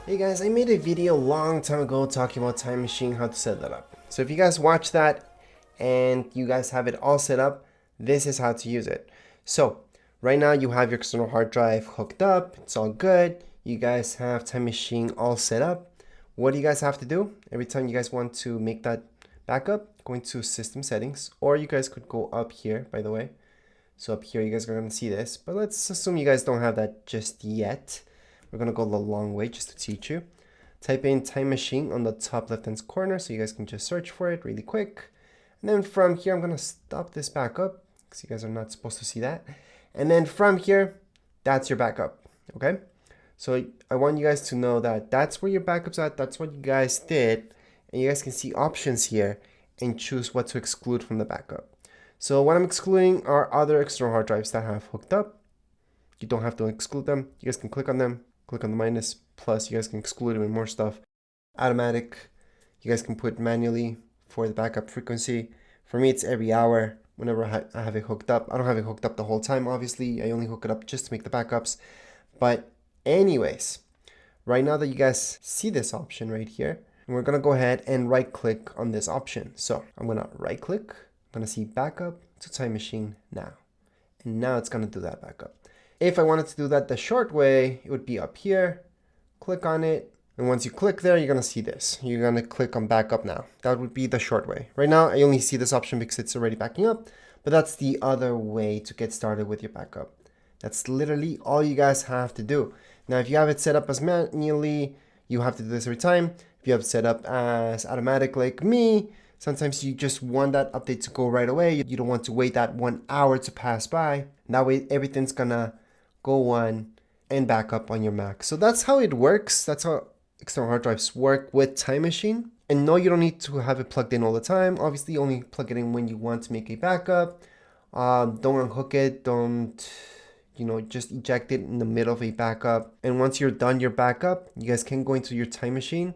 Hey guys, I made a video a long time ago talking about Time Machine, how to set that up. So if you guys watch that and you guys have it all set up, this is how to use it. So right now you have your external hard drive hooked up, it's all good. You guys have Time Machine all set up. What do you guys have to do? Every time you guys want to make that backup, go into System Settings, or you guys could go up here, by the way. So up here you guys are going to see this, but let's assume you guys don't have that just yet. We're going to go the long way just to teach you. Type in Time Machine on the top left hand corner so you guys can just search for it really quick. And then from here, I'm going to stop this backup because you guys are not supposed to see that. And then from here, that's your backup. Okay. So I want you guys to know that that's where your backup's at. That's what you guys did. And you guys can see options here and choose what to exclude from the backup. So what I'm excluding are other external hard drives that have hooked up. You don't have to exclude them. You guys can click on them. Click on the minus, plus you guys can exclude even more stuff. Automatic, you guys can put manually for the backup frequency. For me, it's every hour whenever I have it hooked up. I don't have it hooked up the whole time, obviously. I only hook it up just to make the backups. But anyways, right now that you guys see this option right here, we're gonna go ahead and right click on this option. So I'm gonna right click, I'm gonna see backup to Time Machine now. And now it's gonna do that backup. If I wanted to do that the short way, it would be up here, click on it, and once you click there, you're gonna see this. You're gonna click on backup now. That would be the short way. Right now, I only see this option because it's already backing up, but that's the other way to get started with your backup. That's literally all you guys have to do. Now, if you have it set up as manually, you have to do this every time. If you have it set up as automatic like me, sometimes you just want that update to go right away. You don't want to wait that 1 hour to pass by. That way, everything's gonna go on and back up on your Mac. So that's how it works. That's how external hard drives work with Time Machine. And no, you don't need to have it plugged in all the time. Obviously, only plug it in when you want to make a backup. Don't unhook it. Don't, just eject it in the middle of a backup. And once you're done your backup, you guys can go into your Time Machine,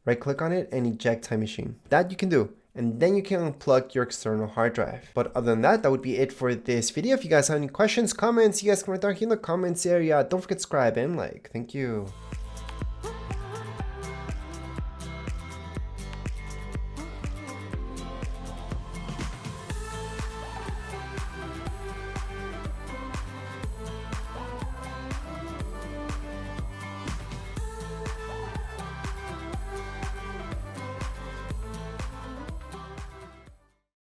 right click on it and eject Time Machine. That you can do. And then you can unplug your external hard drive. But other than that, that would be it for this video. If you guys have any questions, comments, you guys can write down here in the comments area. Don't forget to subscribe and like. Thank you.